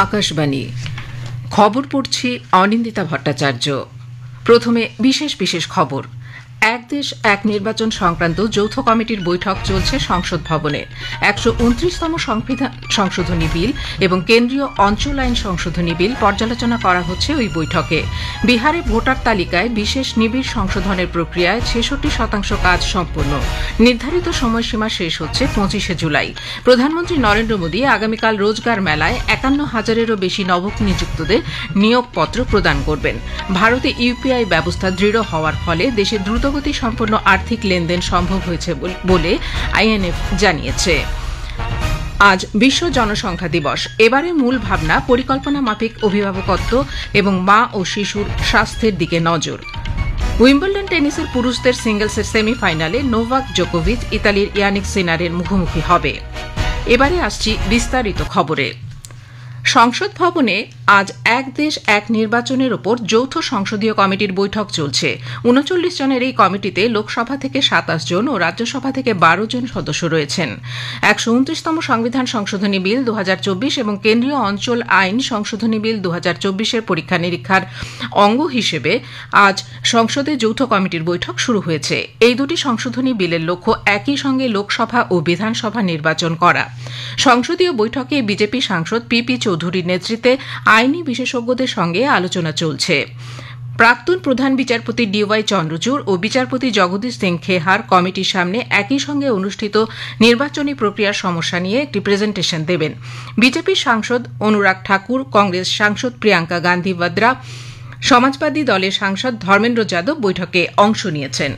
আকাশবাণী খবর পড়ছি অনিন্দিতা ভট্টাচার্য। প্রথমে বিশেষ বিশেষ খবর। এক দেশ এক নির্বাচন সংক্রান্ত যৌথ কমিটির বৈঠক চলছে সংসদ ভবনে। 129তম সংবিধান সংশোধনী বিল এবং কেন্দ্রীয় অঞ্চল আইন সংশোধনী বিল পর্যালোচনা করা হচ্ছে ওই বৈঠকে। বিহারে ভোটার তালিকায় বিশেষ নিবিড় সংশোধনের প্রক্রিয়ায় 66% কাজ সম্পন্ন। নির্ধারিত সময়সীমা শেষ হচ্ছে 25শে জুলাই। প্রধানমন্ত্রী নরেন্দ্র মোদী আগামীকাল রোজগার মেলায় 51,000-এরও বেশি নবনিযুক্তদের নিয়োগপত্র প্রদান করবেন। ভারতে ইউপিআই ব্যবস্থা দৃঢ় হওয়ার ফলে দেশে দ্রুতগতি সম্পন্ন আর্থিক লেনদেন সম্ভব হয়েছে বলে আইএমএফ জানিয়েছে। আজ বিশ্ব জনসংখ্যা দিবস। এবারে মূল ভাবনা পরিকল্পনা মাফিক অভিভাবকত্ব এবং মা ও শিশুর স্বাস্থ্যের দিকে নজর। উইম্বলডন টেনিসের পুরুষদের সিঙ্গলসের সেমিফাইনালে নোভাক জোকোভিচ ইতালির ইয়ানিক সিনারের মুখোমুখি হবে। এবারে আসছি বিস্তারিত খবরে। সংসদ ভবনে আজ এক দেশ এক নির্বাচনের ওপর যৌথ সংসদীয় কমিটির বৈঠক চলছে। 39 জনের এই কমিটিতে লোকসভা থেকে 27 জন ও রাজ্যসভা থেকে 12 জন সদস্য রয়েছেন। 129তম সংবিধান সংশোধনী বিল 2024 এবং কেন্দ্রীয় অঞ্চল আইন সংশোধনী বিল 2024-এর পরীক্ষা নিরীক্ষার অঙ্গ হিসেবে আজ সংসদে যৌথ কমিটির বৈঠক শুরু হয়েছে। এই দুটি সংশোধনী বিলের লক্ষ্য একই সঙ্গে লোকসভা ও বিধানসভা নির্বাচন করা। সংসদীয় বৈঠকে বিজেপি সাংসদ পিপি চৌধুরীর নেতৃত্বে আইনি বিশেষজ্ঞদের সঙ্গে আলোচনা চলছে। প্রাক্তন প্রধান বিচারপতি ডিওয়াই চন্দ্রচূড় ও বিচারপতি জগদীশ সিং খেহার কমিটির সামনে একই সঙ্গে অনুষ্ঠিত নির্বাচনী প্রক্রিয়ার সমস্যা নিয়ে একটি প্রেজেন্টেশন দেবেন। বিজেপির সাংসদ অনুরাগ ঠাকুর, কংগ্রেস সাংসদ প্রিয়াঙ্কা গান্ধী বদ্রা, সমাজবাদী দলের সাংসদ ধর্মেন্দ্র যাদব বৈঠকে অংশ নিয়েছেন।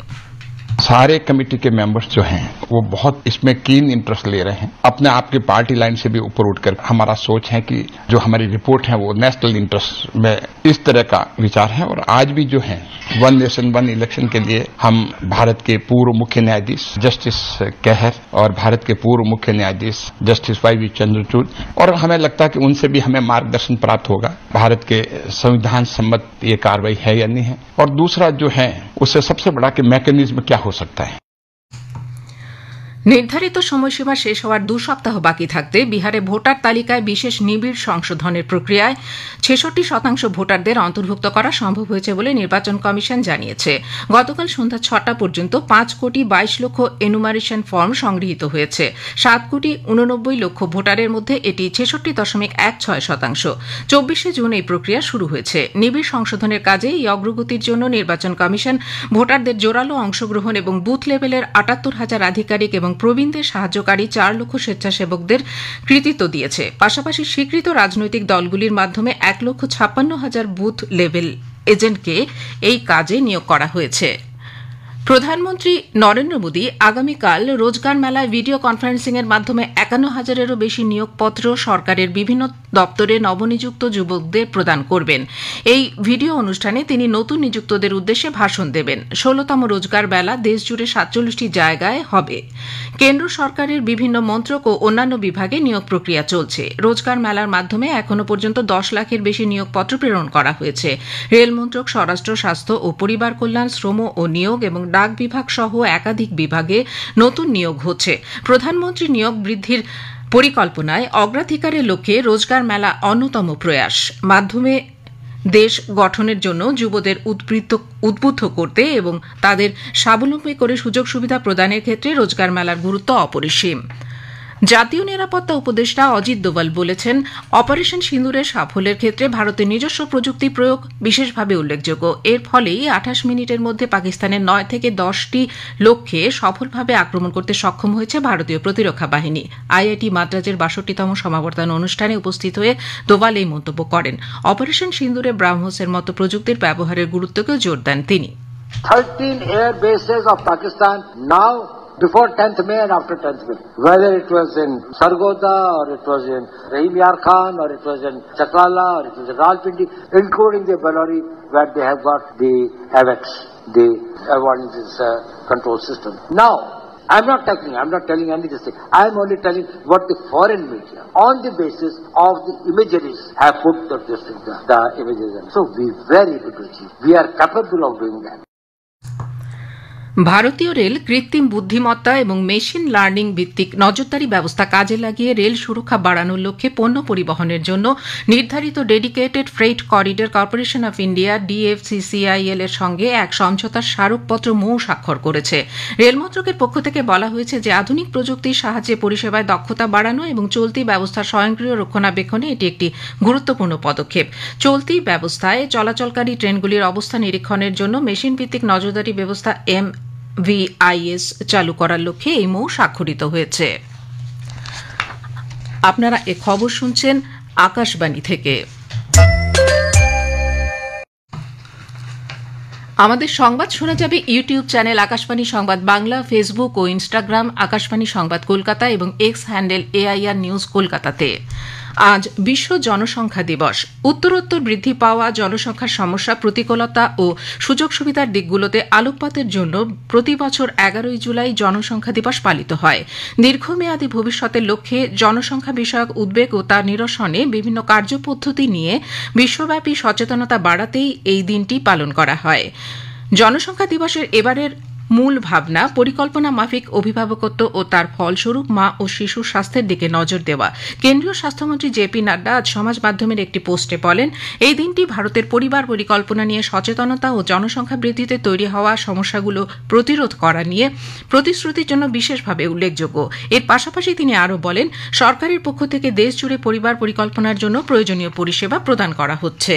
सारे कमेटी के मेंबर्स जो हैं वो बहुत इसमें कीन इंटरेस्ट ले रहे हैं। अपने आप की पार्टी लाइन से भी ऊपर उठकर हमारा सोच है कि जो हमारी रिपोर्ट है वो नेशनल इंटरेस्ट में इस तरह का विचार है। और आज भी जो है वन नेशन वन इलेक्शन के लिए हम भारत के पूर्व मुख्य न्यायाधीश जस्टिस कहर और भारत के पूर्व मुख्य न्यायाधीश जस्टिस वाई चंद्रचूड़, और हमें लगता है कि उनसे भी हमें मार्गदर्शन प्राप्त होगा भारत के संविधान सम्मत ये कार्रवाई है या नहीं है। और दूसरा जो है उससे सबसे बड़ा कि मैकेनिज्म क्या हो सकता है। নির্ধারিত সময়সীমা শেষ হওয়ার 2 সপ্তাহ বাকি থাকতে বিহারে ভোটার তালিকায় বিশেষ নিবিড় সংশোধনের প্রক্রিয়ায় 66% ভোটারদের অন্তর্ভুক্ত করা সম্ভব হয়েছে বলে নির্বাচন কমিশন জানিয়েছে। গতকাল সন্ধ্যা 6টা পর্যন্ত 5,22,00,000 এনুমারেশন ফর্ম সংগৃহীত হয়েছে। 7,89,00,000 ভোটারের মধ্যে এটি 66.16%। 24শে জুন এই প্রক্রিয়া শুরু হয়েছে। নিবিড় সংশোধনের কাজে এই অগ্রগতির জন্য নির্বাচন কমিশন ভোটারদের জোরালো অংশগ্রহণ এবং বুথ লেভেলের 78,000 আধিকারিক এবং প্রবীণদের সাহায্যকারী 4 লক্ষ স্বেচ্ছাসেবকদের কৃতিত্ব দিয়েছে। পাশাপাশি স্বীকৃত রাজনৈতিক দলগুলির মাধ্যমে 1,56,000 বুথ লেভেল এজেন্টকে এই কাজে নিয়োগ করা হয়েছে। প্রধানমন্ত্রী নরেন্দ্র মোদী আগামীকাল রোজগার মেলায় ভিডিও কনফারেন্সিংয়ের মাধ্যমে 51,000-এরও বেশি নিয়োগপত্র সরকারের বিভিন্ন দপ্তরে নবনিযুক্ত যুবকদের প্রদান করবেন। এই ভিডিও অনুষ্ঠানে তিনি নতুন নিযুক্তদের উদ্দেশ্যে ভাষণ দেবেন। 16তম রোজগার মেলা দেশজুড়ে 47টি জায়গায় হবে। কেন্দ্র সরকারের বিভিন্ন মন্ত্রক ও অন্যান্য বিভাগে নিয়োগ প্রক্রিয়া চলছে। রোজগার মেলার মাধ্যমে এখনও পর্যন্ত 10 লাখের বেশি নিয়োগপত্র প্রেরণ করা হয়েছে। রেল মন্ত্রক, স্বরাষ্ট্র, স্বাস্থ্য ও পরিবার কল্যাণ, শ্রম ও নিয়োগ এবং ডাক বিভাগ সহ একাধিক বিভাগে নতুন নিয়োগ হচ্ছে। প্রধানমন্ত্রী নিয়োগ বৃদ্ধির পরিকল্পনায় অগ্রাধিকারের লক্ষ্যে রোজগার মেলা অন্যতম প্রয়াস। মাধ্যমে দেশ গঠনের জন্য যুবদের উদ্বুদ্ধ করতে এবং তাদের স্বাবলম্বী করে সুযোগ সুবিধা প্রদানের ক্ষেত্রে রোজগার মেলার গুরুত্ব অপরিসীম। জাতীয় নিরাপত্তা উপদেষ্টা অজিত দোভাল বলেছেন, অপারেশন সিঁদুরের সাফল্যের ক্ষেত্রে ভারতের নিজস্ব প্রযুক্তি প্রয়োগ বিশেষভাবে উল্লেখযোগ্য। এর ফলেই 28 মিনিটের মধ্যে পাকিস্তানের 9 থেকে 10টি লক্ষ্যে সফলভাবে আক্রমণ করতে সক্ষম হয়েছে ভারতীয় প্রতিরক্ষা বাহিনী। আইআইটি মাদ্রাজের 62তম সমাবর্তন অনুষ্ঠানে উপস্থিত হয়ে দোভাল এই মন্তব্য করেন। অপারেশন সিঁদুরে ব্রাহ্মসের মতো প্রযুক্তির ব্যবহারের গুরুত্বকেও জোর দেন তিনি। 13 air bases of Pakistan now before 10th May and after 10th May, whether it was in Sargodha or it was in Rahim Yar Khan or it was in Chaklala or it was in Rawalpindi, including the Bellary, where they have got the AVAX, the avoidance control system. Now, I'm not telling any of this thing. I'm only telling what the foreign media, on the basis of the imageries, have put the images in. So we're very able to achieve. We are capable of doing that. ভারতীয় rail কৃত্রিম বুদ্ধিমত্তা এবং machine learning ভিত্তিক নজরদারি ব্যবস্থা কাজে লাগিয়ে rail সুরক্ষা বাড়ানোর লক্ষ্যে পণ্য পরিবহনের জন্য নির্ধারিত dedicated freight corridor corporation of India DFCCIL এর সঙ্গে এক সমঝোতার স্মারকপত্র স্বাক্ষর করেছে। রেল মন্ত্রকের পক্ষ থেকে বলা হয়েছে যে আধুনিক প্রযুক্তির সাহায্যে পরিষেবায় দক্ষতা বাড়ানো এবং চলতি ব্যবস্থার স্বয়ংক্রিয় রক্ষণাবেক্ষণে এটি একটি গুরুত্বপূর্ণ পদক্ষেপ। চলতি ব্যবস্থায় চলাচলকারী ট্রেনগুলির অবস্থা নিরীক্ষণের জন্য মেশিন ভিত্তিক নজরদারি ব্যবস্থা MVIS চালু করার লক্ষ্যে এই স্বাক্ষরিত হয়েছে। আপনারা এ খবর শুনছেন আকাশবাণী থেকে। আমাদের সংবাদ শোনা যাবে ইউটিউব চ্যানেল আকাশবাণী সংবাদ বাংলা, ফেসবুক ও ইনস্টাগ্রাম আকাশবাণী সংবাদ কলকাতা এবং এক্স হ্যান্ডেল AIR নিউজ কলকাতাতে। আজ বিশ্ব জনসংখ্যা দিবস। উত্তরোত্তর বৃদ্ধি পাওয়া জনসংখ্যার সমস্যা, প্রতিকূলতা ও সুযোগ সুবিধার দিকগুলোতে আলোকপাতের জন্য প্রতি বছর 11 জুলাই জনসংখ্যা দিবস পালিত হয়। দীর্ঘমেয়াদী ভবিষ্যতের লক্ষ্যে জনসংখ্যা বিষয়ক উদ্বেগ ও তার নিরসনে বিভিন্ন কার্যপদ্ধতি নিয়ে বিশ্বব্যাপী সচেতনতা বাড়াতেই এই দিনটি পালন করা হয়। জনসংখ্যা দিবসের এবারের মূল ভাবনা পরিকল্পনা মাফিক অভিভাবকত্ব ও তার ফলস্বরূপ মা ও শিশুর স্বাস্থ্যের দিকে নজর দেওয়া। কেন্দ্রীয় স্বাস্থ্যমন্ত্রী JP নাড্ডা আজ সমাজ মাধ্যমের একটি পোস্টে বলেন, এই দিনটি ভারতের পরিবার পরিকল্পনা নিয়ে সচেতনতা ও জনসংখ্যা বৃদ্ধিতে তৈরি হওয়া সমস্যাগুলো প্রতিরোধ করা নিয়ে প্রতিশ্রুতির জন্য বিশেষভাবে উল্লেখযোগ্য। এর পাশাপাশি তিনি আরও বলেন, সরকারের পক্ষ থেকে দেশজুড়ে পরিবার পরিকল্পনার জন্য প্রয়োজনীয় পরিষেবা প্রদান করা হচ্ছে।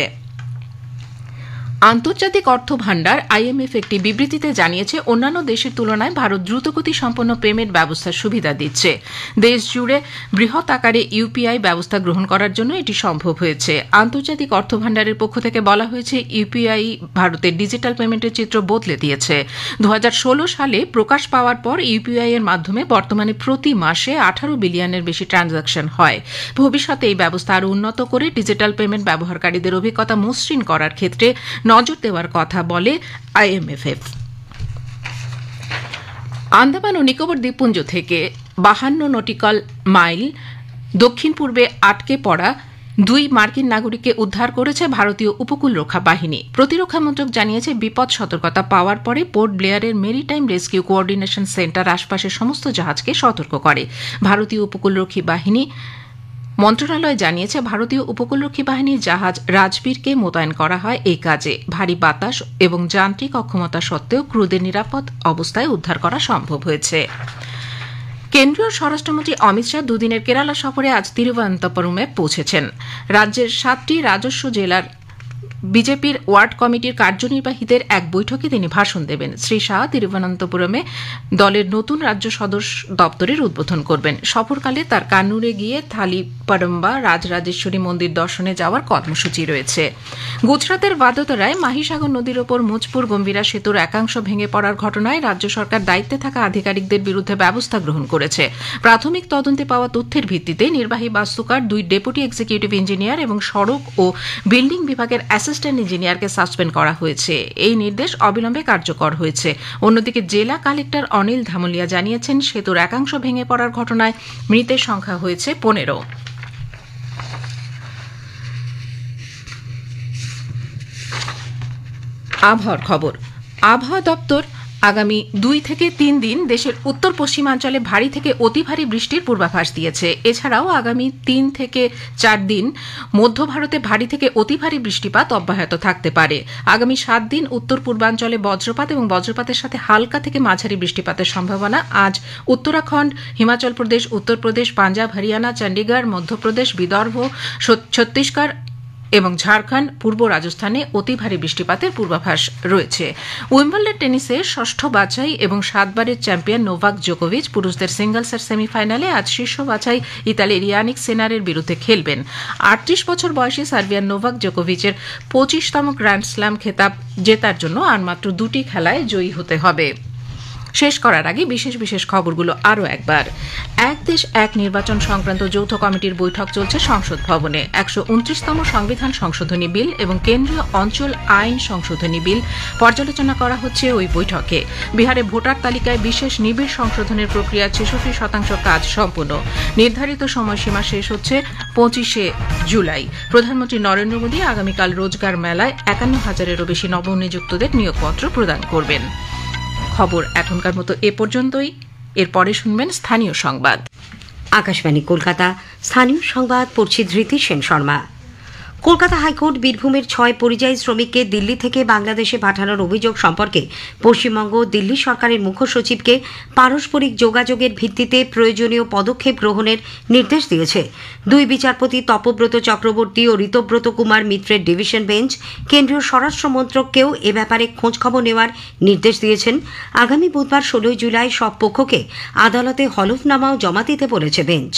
আন্তর্জাতিক অর্থ ভাণ্ডার IMF একটি বিবৃতিতে জানিয়েছে, অন্যান্য দেশের তুলনায় ভারত দ্রুতগতি সম্পন্ন পেমেন্ট ব্যবস্থার সুবিধা দিচ্ছে। দেশ জুড়ে বৃহৎ আকারে UPI ব্যবস্থা গ্রহণ করার জন্য এটি সম্ভব হয়েছে। আন্তর্জাতিক অর্থ ভাণ্ডারের পক্ষ থেকে বলা হয়েছে, UPI ভারতের ডিজিটাল পেমেন্টের চিত্র বদলে দিয়েছে। 2016 সালে প্রকাশ পাওয়ার পর UPI এর মাধ্যমে বর্তমানে প্রতি মাসে 18 বিলিয়নের বেশি ট্রানজাকশন হয়। ভবিষ্যতে এই ব্যবস্থা আরও উন্নত করে ডিজিটাল পেমেন্ট ব্যবহারকারীদের অভিজ্ঞতা মসৃণ করার ক্ষেত্রে নজর দেওয়ার কথা বলে IMF। আন্দামান ও নিকোবর দ্বীপপুঞ্জ থেকে 52 নটিক্যাল মাইল দক্ষিণ পূর্বে আটকে পড়া 2 মার্কিন নাগরিককে উদ্ধার করেছে ভারতীয় উপকূল রক্ষা বাহিনী। প্রতিরক্ষা মন্ত্রক জানিয়েছে, বিপদ সতর্কতা পাওয়ার পরে পোর্ট ব্লেয়ারের মেরিটাইম রেস্কিউ কোঅর্ডিনেশন সেন্টার আশপাশের সমস্ত জাহাজকে সতর্ক করে। ভারতীয় উপকূলরক্ষী বাহিনী মন্ত্রণালয় জানিয়েছে, ভারতীয় উপকূলরক্ষী বাহিনীর জাহাজ রাজবীরকে মোতায়েন করা হয় এই কাজে। ভারী বাতাস এবং যান্ত্রিক অক্ষমতা সত্ত্বেও ক্রুদের নিরাপদ অবস্থায় উদ্ধার করা সম্ভব হয়েছে। কেন্দ্রীয় স্বরাষ্ট্রমন্ত্রী অমিত শাহ দুদিনের কেরালা সফরে আজ তিরুবনন্তপুরমে পৌঁছেছেন। রাজ্যের 7টি রাজস্ব জেলার বিজেপির ওয়ার্ড কমিটির কার্যনির্বাহীদের এক বৈঠকে তিনি ভাষণ দেবেন। শ্রী শাহ তিরুবনন্তপুরমে দলের নতুন রাজ্য সদর দপ্তরের উদ্বোধন করবেন। সফরকালে তার কান্নুরে গিয়ে থালিপাড়ম্বা রাজরাজেশ্বরী মন্দির দর্শনে যাওয়ার কর্মসূচি রয়েছে। গুজরাতের ভাদোদরায় মাহিসাগর নদীর ওপর মুজপুর গম্ভীরা সেতুর একাংশ ভেঙে পড়ার ঘটনায় রাজ্য সরকার দায়িত্বে থাকা আধিকারিকদের বিরুদ্ধে ব্যবস্থা গ্রহণ করেছে। প্রাথমিক তদন্তে পাওয়া তথ্যের ভিত্তিতে নির্বাহী বাস্তুকার, 2 ডেপুটি এক্সিকিউটিভ ইঞ্জিনিয়ার এবং সড়ক ও বিল্ডিং বিভাগের অ্যাসিস্ট্যান্ট ইঞ্জিনিয়ারকে সাসপেন্ড করা হয়েছে। এই নির্দেশ অবিলম্বে কার্যকর হয়েছে। অন্যদিকে জেলা কালেক্টর অনিল ধামলিয়া জানিয়েছেন, সেতুর একাংশ ভেঙে পড়ার ঘটনায় মৃতের সংখ্যা হয়েছে 15। আবহাওয়ার খবর। আবহাওয়া দপ্তর আগামী 2 থেকে 3 দিন দেশের উত্তর পশ্চিমাঞ্চলে ভারী থেকে অতি ভারী বৃষ্টির পূর্বাভাস দিয়েছে। এছাড়াও আগামী 3 থেকে 4 দিন মধ্য ভারতে ভারী থেকে অতি ভারী বৃষ্টিপাত অব্যাহত থাকতে পারে। আগামী 7 দিন উত্তর পূর্বাঞ্চলে বজ্রপাত এবং বজ্রপাতের সাথে হালকা থেকে মাঝারি বৃষ্টিপাতের সম্ভাবনা। আজ উত্তরাখণ্ড, হিমাচল প্রদেশ, উত্তরপ্রদেশ, পাঞ্জাব, হরিয়ানা, চণ্ডীগড়, মধ্যপ্রদেশ, বিদর্ভ, ছত্তিশগড় এবং ঝাড়খণ্ড, পূর্ব রাজস্থানে অতি ভারী বৃষ্টিপাতের পূর্বাভাস রয়েছে। উইম্বলডন টেনিসে 6ষ্ঠ বাছাই এবং 7বারের চ্যাম্পিয়ন নোভাক জোকোভিচ পুরুষদের সিঙ্গলসের সেমিফাইনালে আজ শীর্ষ বাছাই ইতালির ইয়ানিক সিনারের বিরুদ্ধে খেলবেন। 38 বছর বয়সী সার্বিয়ান নোভাক জোকোভিচের 25তম গ্র্যান্ড স্ল্যাম খেতাব জেতার জন্য আর মাত্র 2টি খেলায় জয়ী হতে হবে। শেষ করার আগে বিশেষ বিশেষ খবরগুলো আরও একবার। এক দেশ এক নির্বাচন সংক্রান্ত যৌথ কমিটির বৈঠক চলছে সংসদ ভবনে। 129তম সংবিধান সংশোধনী বিল এবং কেন্দ্রীয় অঞ্চল আইন সংশোধনী বিল পর্যালোচনা করা হচ্ছে ওই বৈঠকে। বিহারে ভোটার তালিকায় বিশেষ নিবিড় সংশোধনের প্রক্রিয়া 66% কাজ সম্পূর্ণ। নির্ধারিত সময়সীমা শেষ হচ্ছে 25শে জুলাই। প্রধানমন্ত্রী নরেন্দ্র মোদী আগামীকাল রোজগার মেলায় 51,000-এরও বেশি নবনিযুক্তদের নিয়োগপত্র প্রদান করবেন। খবর এখনকার মতো এ পর্যন্তই। এরপরে শুনবেন স্থানীয় সংবাদ। আকাশবাণী কলকাতা, স্থানীয় সংবাদ পড়ছি ধৃতি সেন শর্মা। কলকাতা হাইকোর্ট বীরভূমের 6 পরিযায়ী শ্রমিককে দিল্লি থেকে বাংলাদেশে পাঠানোর অভিযোগ সম্পর্কে পশ্চিমবঙ্গ দিল্লি সরকারের মুখ্য সচিবকে পারস্পরিক যোগাযোগের ভিত্তিতে প্রয়োজনীয় পদক্ষেপ গ্রহণের নির্দেশ দিয়েছে। 2 বিচারপতি তপব্রত চক্রবর্তী ও ঋতব্রত কুমার মিত্রের ডিভিশন বেঞ্চ কেন্দ্রীয় স্বরাষ্ট্র মন্ত্রককেও এ ব্যাপারে খোঁজখবর নেওয়ার নির্দেশ দিয়েছেন। আগামী বুধবার 16 জুলাই সব পক্ষকে আদালতে হলফনামাও জমা দিতে বলেছে বেঞ্চ।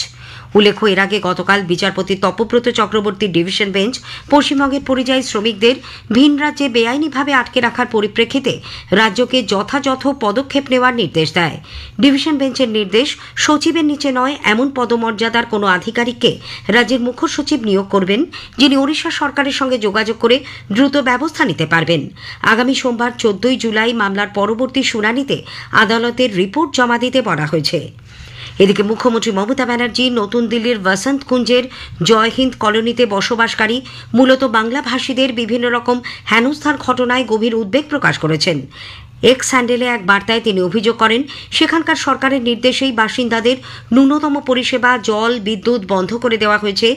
উল্লেখ্য, এর আগে গতকাল বিচারপতি তপব্রত চক্রবর্তীর ডিভিশন বেঞ্চ পশ্চিমবঙ্গের পরিযায়ী শ্রমিকদের ভিন রাজ্যে বেআইনিভাবে আটকে রাখার পরিপ্রেক্ষিতে রাজ্যকে যথাযথ পদক্ষেপ নেওয়ার নির্দেশ দেয়। ডিভিশন বেঞ্চের নির্দেশ, সচিবের নিচে নয় এমন পদমর্যাদার কোনো আধিকারিককে রাজ্যের মুখ্য সচিব নিয়োগ করবেন, যিনি ওড়িশা সরকারের সঙ্গে যোগাযোগ করে দ্রুত ব্যবস্থা নিতে পারবেন। আগামী সোমবার 14 জুলাই মামলার পরবর্তী শুনানিতে আদালতের রিপোর্ট জমা দিতে বলা হয়েছে। এদিকে মুখ্যমন্ত্রী মমতা ব্যানার্জি নতুন দিল্লির বসন্ত কুঞ্জের জয় হিন্দ কলোনিতে বসবাসকারী মূলত বাংলাভাষীদের বিভিন্ন রকম হেনস্থার ঘটনায় গভীর উদ্বেগ প্রকাশ করেছেন। এক্স হ্যান্ডেলে এক বার্তায় তিনি অভিযোগ করেন, সেখানকার সরকারের নির্দেশেই বাসিন্দাদের ন্যূনতম পরিষেবা জল বিদ্যুৎ বন্ধ করে দেওয়া হয়েছে।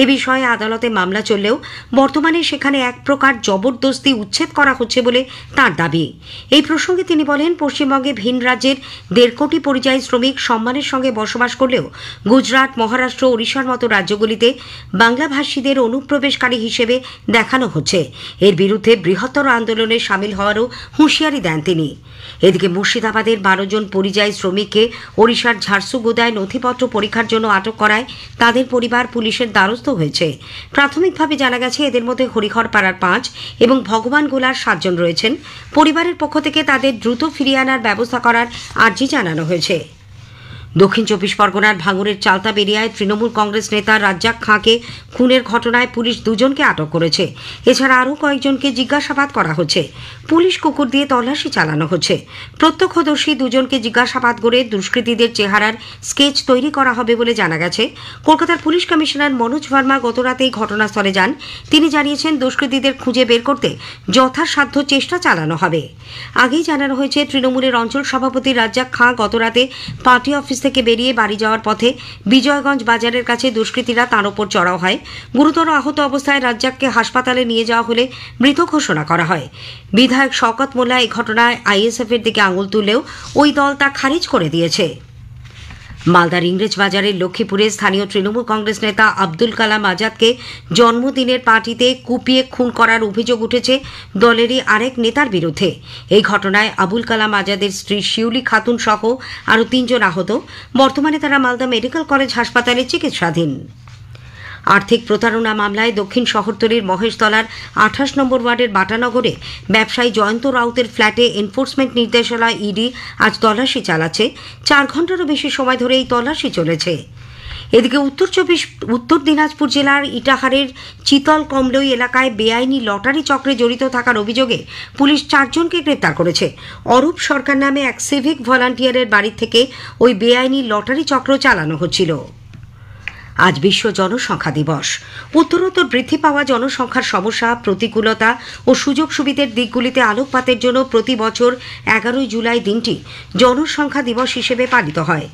এ বিষয়ে আদালতে মামলা চললেও বর্তমানে সেখানে এক প্রকার জবরদস্তি উচ্ছেদ করা হচ্ছে বলে তার দাবি। এই প্রসঙ্গে তিনি বলেন, পশ্চিমবঙ্গে ভিন রাজ্যের 1.5 কোটি পরিযায়ী শ্রমিক সম্মানের সঙ্গে বসবাস করলেও গুজরাট, মহারাষ্ট্র, ওড়িশার মতো রাজ্যগুলিতে বাংলাভাষীদের অনুপ্রবেশকারী হিসেবে দেখানো হচ্ছে। এর বিরুদ্ধে বৃহত্তর আন্দোলনে সামিল হওয়ারও হুঁশিয়ারি দেন তিনি। এদিকে মুর্শিদাবাদের 12 জন পরিযায়ী শ্রমিককে ওড়িশার ঝারসুগুদায় নথিপত্র পরীক্ষার জন্য আটক করায় তাদের পরিবার পুলিশের দ্বারস্থ হয়েছে। প্রাথমিকভাবে জানা গেছে, এদের মধ্যে হরিহরপাড়ার 5 এবং ভগবান গোলার 7 জন রয়েছেন। পরিবারের পক্ষ থেকে তাদের দ্রুত ফিরিয়ে আনার ব্যবস্থা করার আর্জি জানানো হয়েছে। দক্ষিণ 24 পরগনার ভাঙড়ের চালতাবেরিয়ায় তৃণমূল কংগ্রেস নেতা রাজ্জাক খাঁকে খুনের ঘটনায় পুলিশ 2 জনকে আটক করেছে। এছাড়া আরও কয়েকজনকে জিজ্ঞাসাবাদ করা হচ্ছে। পুলিশ কুকুর দিয়ে তল্লাশি চালানো হচ্ছে। প্রত্যক্ষদর্শী 2 জনকে জিজ্ঞাসাবাদ করে দুষ্কৃতীদের চেহারার স্কেচ তৈরি করা হবে বলে জানা গেছে। কলকাতার পুলিশ কমিশনার মনোজ ভার্মা গতরাতেই ঘটনাস্থলে যান। তিনি জানিয়েছেন, দুষ্কৃতীদের খুঁজে বের করতে যথাসাধ্য চেষ্টা চালানো হবে। আগেই জানানো হয়েছে, তৃণমূলের অঞ্চল সভাপতি রাজ্জাক খাঁ গতরাতে পার্টি অফিস থেকে বেরিয়ে বাড়ি যাওয়ার পথে বিজয়গঞ্জ বাজারের কাছে দুষ্কৃতীরা তাঁর ওপর চড়াও হয়। গুরুতর আহত অবস্থায় রাজ্জাককে হাসপাতালে নিয়ে যাওয়া হলে মৃত ঘোষণা করা হয়। বিধায়ক শওকত মোল্লা এই ঘটনায় আইএসএফের দিকে আঙুল তুললেও ওই দল তা খারিজ করে দিয়েছে। মালদার ইংরেজ বাজারের লক্ষ্মীপুরে স্থানীয় তৃণমূল কংগ্রেস নেতা আব্দুল কালাম আজাদকে জন্মদিনের পার্টিতে কুপিয়ে খুন করার অভিযোগ উঠেছে দলেরই আরেক নেতার বিরুদ্ধে। এই ঘটনায় আবুল কালাম আজাদের স্ত্রী শিউলি খাতুন সহ আরও 3 জন আহত। বর্তমানে তারা মালদা মেডিকেল কলেজ হাসপাতালে চিকিৎসাধীন। আর্থিক প্রতারণা মামলায় দক্ষিণ শহরতলির মহেশতলার 28 নম্বর ওয়ার্ডের বাটানগরে ব্যবসায়ী জয়ন্ত রাউতের ফ্ল্যাটে এনফোর্সমেন্ট নির্দেশালয় ইডি আজ তল্লাশি চালাচ্ছে। 4 ঘণ্টারও বেশি সময় ধরে এই তল্লাশি চলেছে। এদিকে উত্তর দিনাজপুর জেলার ইটাহারের চিতল কমলই এলাকায় বেআইনি লটারি চক্রে জড়িত থাকার অভিযোগে পুলিশ 4 জনকে গ্রেপ্তার করেছে। অরূপ সরকার নামে এক সিভিক ভলান্টিয়ারের বাড়ি থেকে ওই বেআইনি লটারি চক্র চালানো হচ্ছিল। আজ বিশ্ব জনসংখ্যা দিবস। উত্তরোত্তর বৃদ্ধি পাওয়া জনসংখ্যার সমস্যা, প্রতিকূলতা ও সুযোগ সুবিধার দিকগুলিতে আলোকপাতের জন্য প্রতি বছর 11 জুলাই দিনটি জনসংখ্যা দিবস হিসেবে পালিত হয়।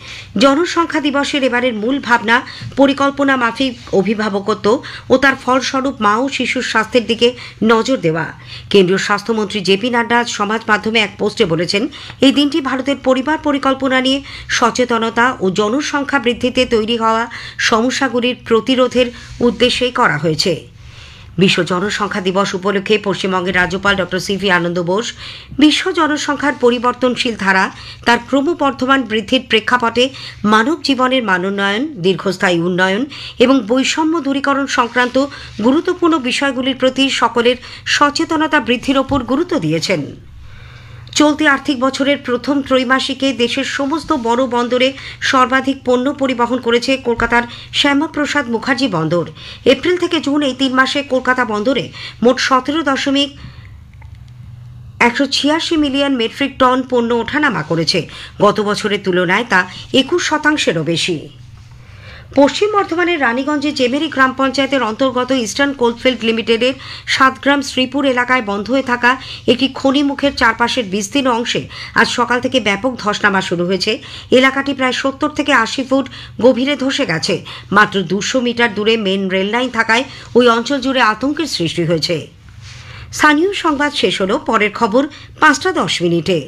জনসংখ্যা দিবসের এবারের মূল ভাবনা পরিকল্পনা মাফিক অভিভাবকত্ব ও তার ফলস্বরূপ মা ও শিশুর স্বাস্থ্যের দিকে নজর দেওয়া। কেন্দ্রীয় স্বাস্থ্যমন্ত্রী জেপি নাড্ডা সমাজ মাধ্যমে এক পোস্টে বলেছেন, এই দিনটি ভারতের পরিবার পরিকল্পনা নিয়ে সচেতনতা ও জনসংখ্যা বৃদ্ধিতে তৈরি হওয়া সমস্যাগুলির প্রতিরোধের উদ্দেশ্যেই করা হয়েছে। বিশ্ব জনসংখ্যা দিবস উপলক্ষে পশ্চিমবঙ্গের রাজ্যপাল ডক্টর সিভি আনন্দ বোস বিশ্ব জনসংখ্যার পরিবর্তনশীল ধারা, তার ক্রমবর্ধমান বৃদ্ধির প্রেক্ষাপটে মানব জীবনের মানোন্নয়ন, দীর্ঘস্থায়ী উন্নয়ন এবং বৈষম্য দূরীকরণ সংক্রান্ত গুরুত্বপূর্ণ বিষয়গুলির প্রতি সকলের সচেতনতা বৃদ্ধির ওপর গুরুত্ব দিয়েছেন। চলতি আর্থিক বছরের প্রথম ত্রৈমাসিকে দেশের সমস্ত বড় বন্দরে সর্বাধিক পণ্য পরিবহন করেছে কলকাতার শ্যামাপ্রসাদ মুখার্জি বন্দর। এপ্রিল থেকে জুন এই 3 মাসে কলকাতা বন্দরে মোট 17.186 মিলিয়ন মেট্রিক টন পণ্য ওঠানামা করেছে। গত বছরের তুলনায় তা 21% বেশি। পশ্চিম বর্ধমানের রানীগঞ্জে জেমেরি গ্রাম পঞ্চায়েতের অন্তর্গত ইস্টার্ন কোলফিল্ড লিমিটেডের 7 গ্রাম শ্রীপুর এলাকায় বন্ধ হয়ে থাকা একটি খনিমুখের চারপাশের বিস্তীর্ণ অংশে আজ সকাল থেকে ব্যাপক ধসনামা শুরু হয়েছে। এলাকাটি প্রায় 70 থেকে 80 ফুট গভীরে ধসে গেছে। মাত্র 200 মিটার দূরে মেন রেল লাইন থাকায় ওই অঞ্চল জুড়ে আতঙ্কের সৃষ্টি হয়েছে। স্থানীয় সংবাদ শেষ হলো। পরের খবর 5টা 10 মিনিটে।